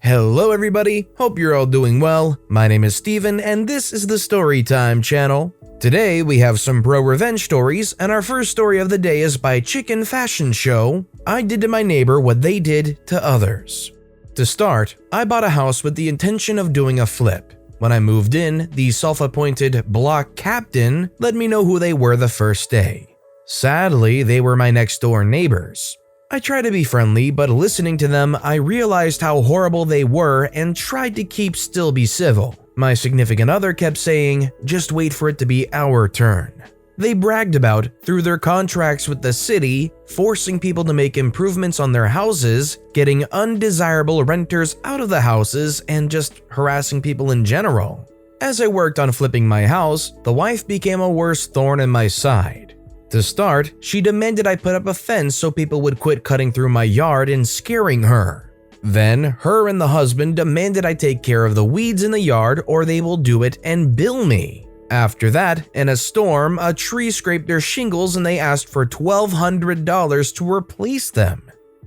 Hello everybody, hope you're all doing well. My name is Steven and this is the Storytime channel. Today we have some pro-revenge stories, and our first story of the day is by Chicken Fashion Show. I did to my neighbor what they did to others. To start, I bought a house with the intention of doing a flip. When I moved in, the self-appointed block captain let me know who they were the first day. Sadly, they were my next door neighbors. I tried to be friendly, but listening to them, I realized how horrible they were and tried to still be civil. My significant other kept saying, "Just wait for it to be our turn." They bragged about, through their contracts with the city, forcing people to make improvements on their houses, getting undesirable renters out of the houses, and just harassing people in general. As I worked on flipping my house, the wife became a worse thorn in my side. To start, she demanded I put up a fence so people would quit cutting through my yard and scaring her. Then, her and the husband demanded I take care of the weeds in the yard or they will do it and bill me. After that, in a storm, a tree scraped their shingles and they asked for $1,200 to replace them.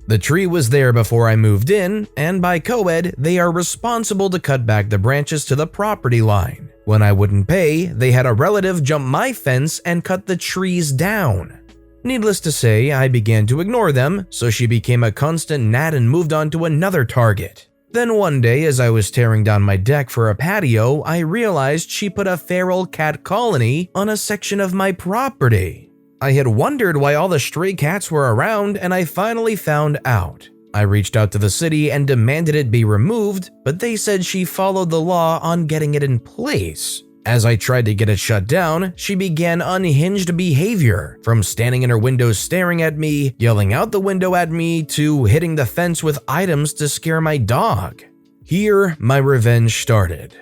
The tree was there before I moved in, and by co-ed, they are responsible to cut back the branches to the property line. When I wouldn't pay, they had a relative jump my fence and cut the trees down. Needless to say, I began to ignore them, so she became a constant gnat and moved on to another target. Then one day, as I was tearing down my deck for a patio, I realized she put a feral cat colony on a section of my property. I had wondered why all the stray cats were around, and I finally found out. I reached out to the city and demanded it be removed, but they said she followed the law on getting it in place. As I tried to get it shut down, she began unhinged behavior, from standing in her window staring at me, yelling out the window at me, to hitting the fence with items to scare my dog. Here, my revenge started.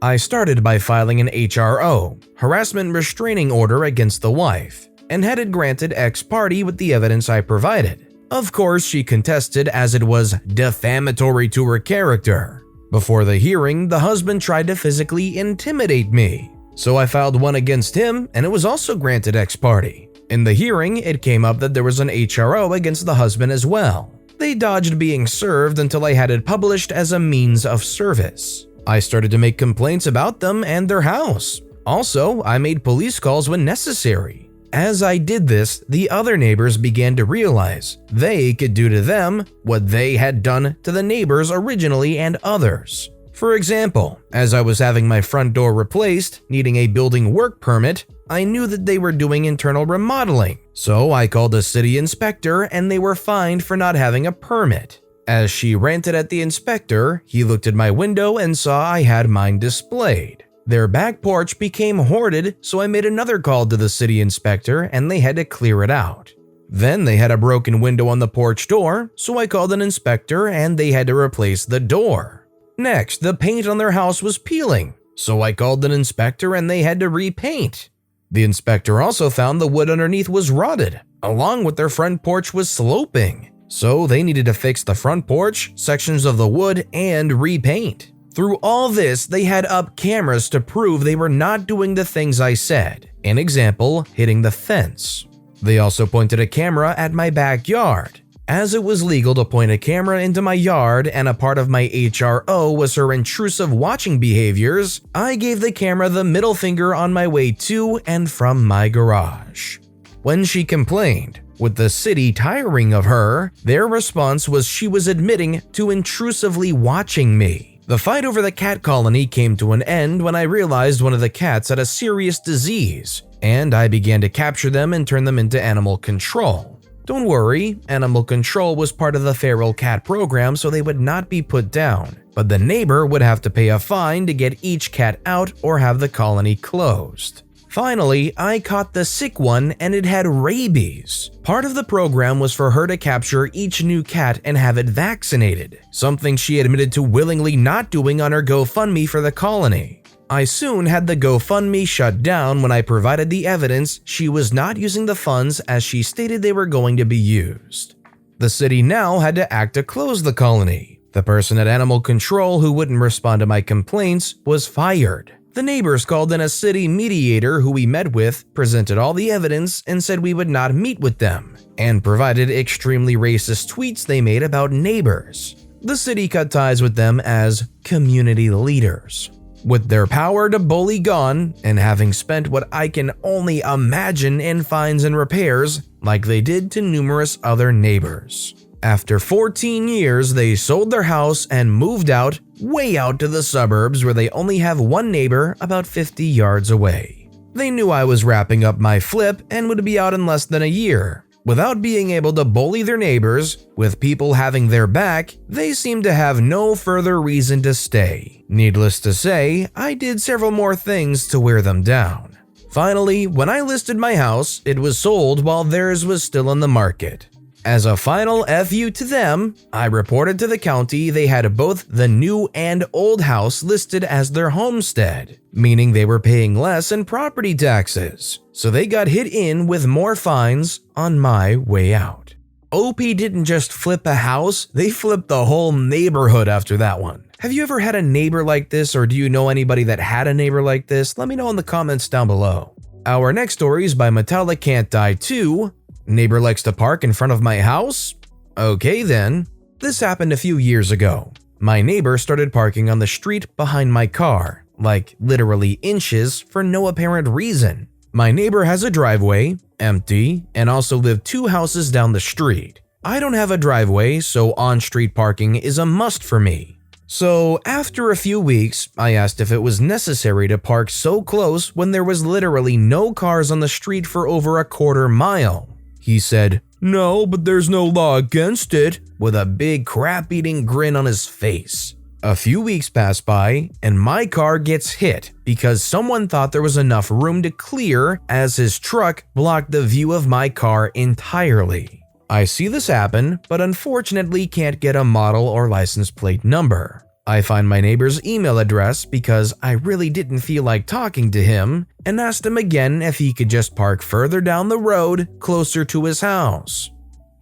I started by filing an HRO, harassment restraining order, against the wife, and had it granted ex parte with the evidence I provided. Of course, she contested as it was defamatory to her character. Before the hearing, the husband tried to physically intimidate me, so I filed one against him and it was also granted ex parte. In the hearing, it came up that there was an HRO against the husband as well. They dodged being served until I had it published as a means of service. I started to make complaints about them and their house. Also, I made police calls when necessary. As I did this, the other neighbors began to realize they could do to them what they had done to the neighbors originally and others. For example, as I was having my front door replaced, needing a building work permit, I knew that they were doing internal remodeling, so I called the city inspector and they were fined for not having a permit. As she ranted at the inspector, he looked at my window and saw I had mine displayed. Their back porch became hoarded, so I made another call to the city inspector and they had to clear it out. Then they had a broken window on the porch door, so I called an inspector and they had to replace the door. Next, the paint on their house was peeling, so I called an inspector and they had to repaint. The inspector also found the wood underneath was rotted, along with their front porch was sloping, so they needed to fix the front porch, sections of the wood, and repaint. Through all this, they had up cameras to prove they were not doing the things I said. An example, hitting the fence. They also pointed a camera at my backyard. As it was legal to point a camera into my yard and a part of my HRO was her intrusive watching behaviors, I gave the camera the middle finger on my way to and from my garage. When she complained, with the city tiring of her, their response was she was admitting to intrusively watching me. The fight over the cat colony came to an end when I realized one of the cats had a serious disease, and I began to capture them and turn them into animal control. Don't worry, animal control was part of the feral cat program, so they would not be put down, but the neighbor would have to pay a fine to get each cat out or have the colony closed. Finally, I caught the sick one and it had rabies. Part of the program was for her to capture each new cat and have it vaccinated, something she admitted to willingly not doing on her GoFundMe for the colony. I soon had the GoFundMe shut down when I provided the evidence she was not using the funds as she stated they were going to be used. The city now had to act to close the colony. The person at Animal Control who wouldn't respond to my complaints was fired. The neighbors called in a city mediator who we met with, presented all the evidence, and said we would not meet with them, and provided extremely racist tweets they made about neighbors. The city cut ties with them as community leaders. With their power to bully gone, and having spent what I can only imagine in fines and repairs, like they did to numerous other neighbors. After 14 years, they sold their house and moved out, way out to the suburbs where they only have one neighbor about 50 yards away. They knew I was wrapping up my flip and would be out in less than a year. Without being able to bully their neighbors, with people having their back, they seemed to have no further reason to stay. Needless to say, I did several more things to wear them down. Finally, when I listed my house, it was sold while theirs was still on the market. As a final FU to them, I reported to the county they had both the new and old house listed as their homestead, meaning they were paying less in property taxes, so they got hit in with more fines on my way out. OP didn't just flip a house, they flipped the whole neighborhood after that one. Have you ever had a neighbor like this, or do you know anybody that had a neighbor like this? Let me know in the comments down below. Our next story is by Metallic Can't Die 2. Neighbor likes to park in front of my house? Okay then. This happened a few years ago. My neighbor started parking on the street behind my car, like literally inches for no apparent reason. My neighbor has a driveway, empty, and also lived 2 houses down the street. I don't have a driveway, so on-street parking is a must for me. So after a few weeks, I asked if it was necessary to park so close when there was literally no cars on the street for over a quarter mile. He said, "No, but there's no law against it," with a big crap-eating grin on his face. A few weeks pass by, and my car gets hit because someone thought there was enough room to clear as his truck blocked the view of my car entirely. I see this happen, but unfortunately can't get a model or license plate number. I find my neighbor's email address because I really didn't feel like talking to him and asked him again if he could just park further down the road closer to his house.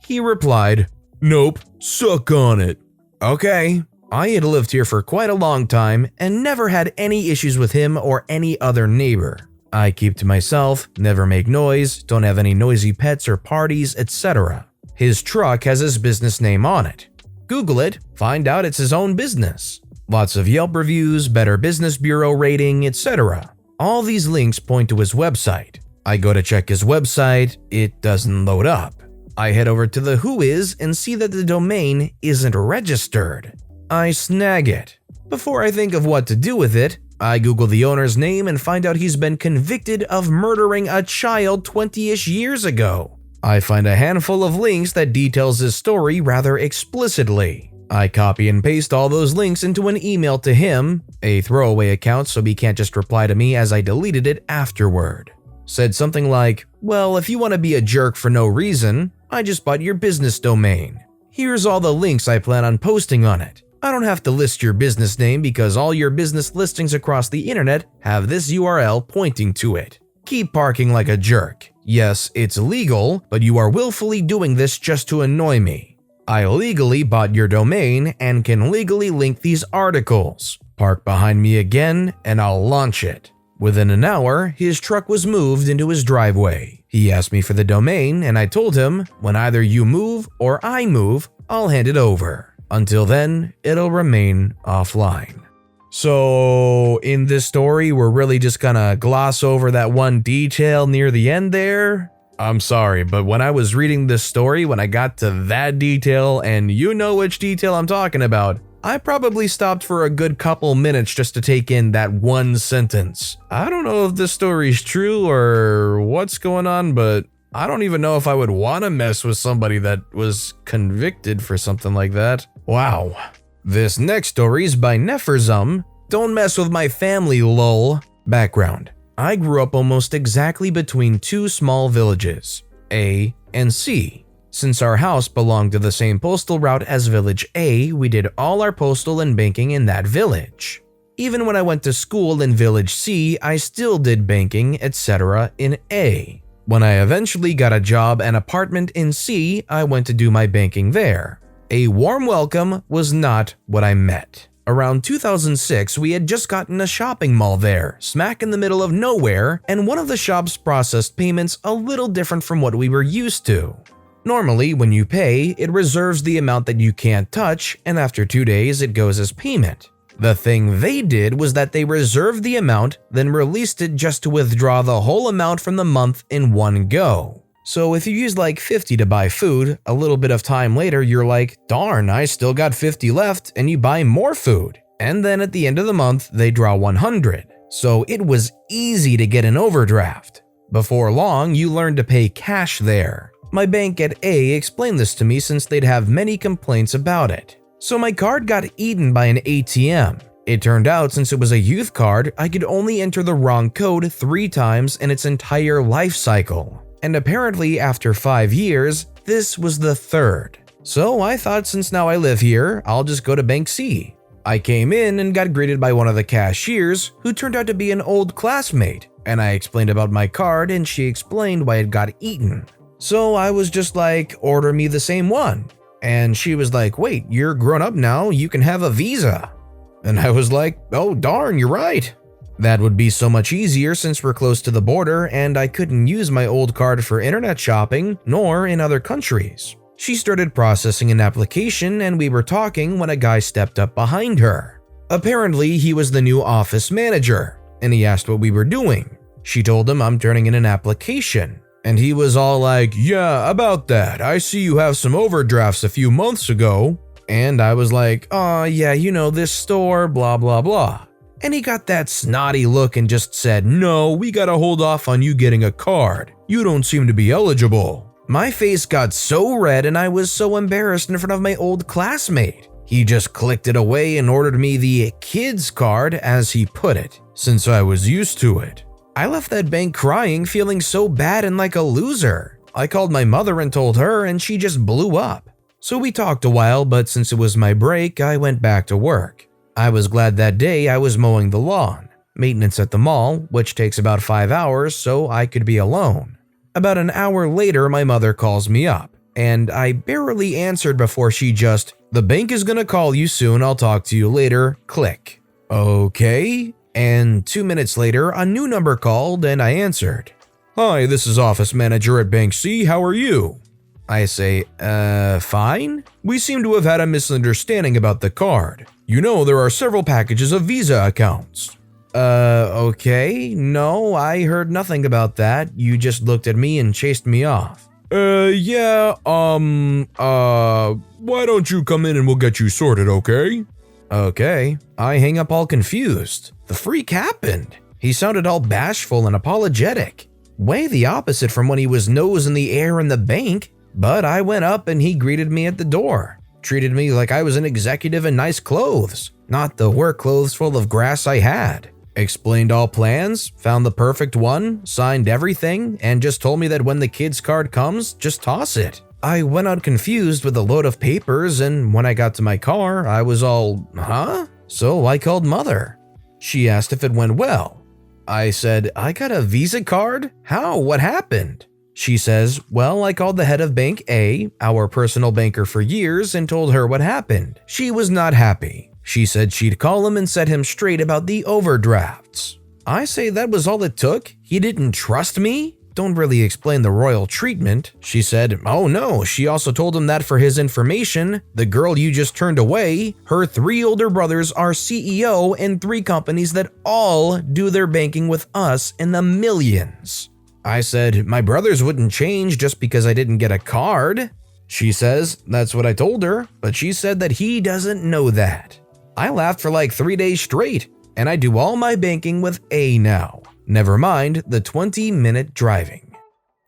He replied, "Nope, suck on it." Okay, I had lived here for quite a long time and never had any issues with him or any other neighbor. I keep to myself, never make noise, don't have any noisy pets or parties, etc. His truck has his business name on it. Google it, find out it's his own business. Lots of Yelp reviews, Better Business Bureau rating, etc. All these links point to his website. I go to check his website, it doesn't load up. I head over to the Whois and see that the domain isn't registered. I snag it. Before I think of what to do with it, I Google the owner's name and find out he's been convicted of murdering a child 20-ish years ago. I find a handful of links that details his story rather explicitly. I copy and paste all those links into an email to him, a throwaway account so he can't just reply to me as I deleted it afterward. Said something like, "Well, if you want to be a jerk for no reason, I just bought your business domain. Here's all the links I plan on posting on it. I don't have to list your business name because all your business listings across the internet have this URL pointing to it. Keep parking like a jerk. Yes, it's legal, but you are willfully doing this just to annoy me. I legally bought your domain and can legally link these articles. Park behind me again and I'll launch it." Within an hour, his truck was moved into his driveway. He asked me for the domain and I told him, when either you move or I move, I'll hand it over. Until then, it'll remain offline. So in this story, we're really just gonna gloss over that one detail near the end there. I'm sorry, but when I was reading this story, when I got to that detail, and you know which detail I'm talking about, I probably stopped for a good couple minutes just to take in that one sentence. I don't know if this story is true or what's going on, but I don't even know if I would want to mess with somebody that was convicted for something like that. Wow. This next story is by Neferzum. Don't mess with my family, lol. Background. I grew up almost exactly between 2 small villages, A and C. Since our house belonged to the same postal route as Village A, we did all our postal and banking in that village. Even when I went to school in Village C, I still did banking, etc. in A. When I eventually got a job and apartment in C, I went to do my banking there. A warm welcome was not what I met. Around 2006, we had just gotten a shopping mall there, smack in the middle of nowhere, and one of the shops processed payments a little different from what we were used to. Normally, when you pay, it reserves the amount that you can't touch, and after 2 days, it goes as payment. The thing they did was that they reserved the amount, then released it just to withdraw the whole amount from the month in one go. So if you use like 50 to buy food, a little bit of time later, you're like, darn, I still got 50 left, and you buy more food. And then at the end of the month, they draw 100. So it was easy to get an overdraft. Before long, you learn to pay cash there. My bank at A explained this to me since they'd have many complaints about it. So my card got eaten by an ATM. It turned out since it was a youth card, I could only enter the wrong code 3 times in its entire life cycle. And apparently after 5 years, this was the 3rd. So I thought since now I live here, I'll just go to Bank C. I came in and got greeted by one of the cashiers who turned out to be an old classmate, and I explained about my card and she explained why it got eaten. So I was just like, order me the same one. And she was like, wait, you're grown up now, you can have a Visa. And I was like, oh darn, you're right. That would be so much easier since we're close to the border and I couldn't use my old card for internet shopping, nor in other countries. She started processing an application and we were talking when a guy stepped up behind her. Apparently, he was the new office manager, and he asked what we were doing. She told him I'm turning in an application. And he was all like, yeah, about that. I see you have some overdrafts a few months ago. And I was like, oh yeah, you know, this store, blah, blah, blah. And he got that snotty look and just said, no, we gotta hold off on you getting a card. You don't seem to be eligible. My face got so red and I was so embarrassed in front of my old classmate. He just clicked it away and ordered me the kids card, as he put it, since I was used to it. I left that bank crying, feeling so bad and like a loser. I called my mother and told her, and she just blew up. So we talked a while, but since it was my break, I went back to work. I was glad that day I was mowing the lawn, maintenance at the mall, which takes about 5 hours, so I could be alone. About an hour later, my mother calls me up, and I barely answered before she just, the bank is gonna call you soon, I'll talk to you later, click. Okay. And 2 minutes later, a new number called and I answered. Hi, this is office manager at Bank C, how are you? I say, fine? We seem to have had a misunderstanding about the card. You know, there are several packages of Visa accounts. Okay, no, I heard nothing about that. You just looked at me and chased me off. Yeah, why don't you come in and we'll get you sorted, okay? Okay, I hang up all confused. The freak happened. He sounded all bashful and apologetic. Way the opposite from when he was nose in the air in the bank. But I went up and he greeted me at the door. Treated me like I was an executive in nice clothes, not the work clothes full of grass I had. Explained all plans, found the perfect one, signed everything, and just told me that when the kid's card comes, just toss it. I went out confused with a load of papers, and when I got to my car, I was all, huh? So I called Mother. She asked if it went well. I said, I got a Visa card? How? What happened? She says, well, I called the head of Bank A, our personal banker for years, and told her what happened. She was not happy. She said she'd call him and set him straight about the overdrafts. I say that was all it took? He didn't trust me? Don't really explain the royal treatment. She said, oh no, she also told him that for his information, the girl you just turned away, her 3 older brothers are CEO in 3 companies that all do their banking with us in the millions. I said, my brothers wouldn't change just because I didn't get a card. She says, that's what I told her, but she said that he doesn't know that. I laughed for like 3 days straight, and I do all my banking with A now. Never mind the 20-minute driving.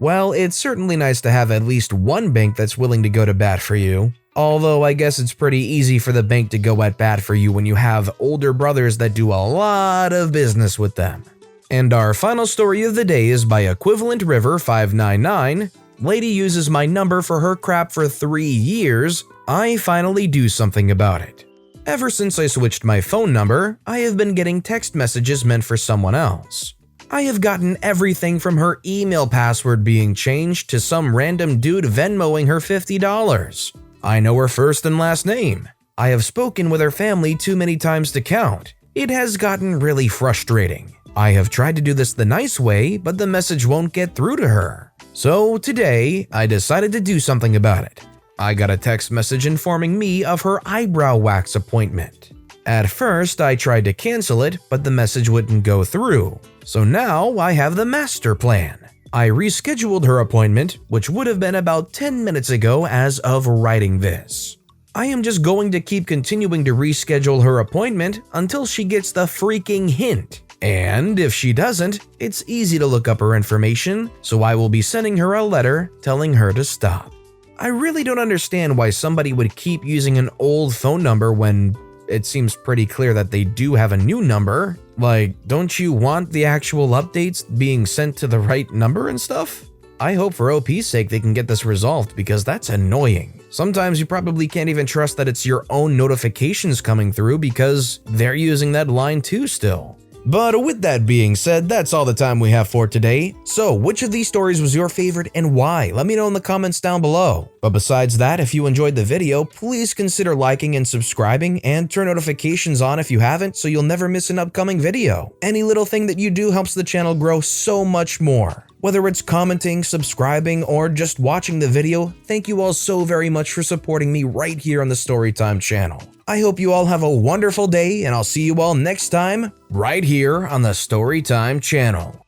Well, it's certainly nice to have at least one bank that's willing to go to bat for you. Although I guess it's pretty easy for the bank to go at bat for you when you have older brothers that do a lot of business with them. And our final story of the day is by Equivalent River 599. Lady uses my number for her crap for 3 years. I finally do something about it. Ever since I switched my phone number, I have been getting text messages meant for someone else. I have gotten everything from her email password being changed to some random dude Venmoing her $50. I know her first and last name. I have spoken with her family too many times to count. It has gotten really frustrating. I have tried to do this the nice way, but the message won't get through to her. So today, I decided to do something about it. I got a text message informing me of her eyebrow wax appointment. At first, I tried to cancel it, but the message wouldn't go through. So now I have the master plan. I rescheduled her appointment, which would have been about 10 minutes ago as of writing this. I am just going to keep continuing to reschedule her appointment until she gets the freaking hint. And if she doesn't, it's easy to look up her information, so I will be sending her a letter telling her to stop. I really don't understand why somebody would keep using an old phone number when it seems pretty clear that they do have a new number. Like, don't you want the actual updates being sent to the right number and stuff? I hope for OP's sake they can get this resolved because that's annoying. Sometimes you probably can't even trust that it's your own notifications coming through because they're using that line too still. But with that being said, that's all the time we have for today. So, which of these stories was your favorite and why? Let me know in the comments down below. But besides that, if you enjoyed the video, please consider liking and subscribing and turn notifications on if you haven't so you'll never miss an upcoming video. Any little thing that you do helps the channel grow so much more. Whether it's commenting, subscribing, or just watching the video, thank you all so very much for supporting me right here on the Storytime channel. I hope you all have a wonderful day, and I'll see you all next time, right here on the Storytime channel.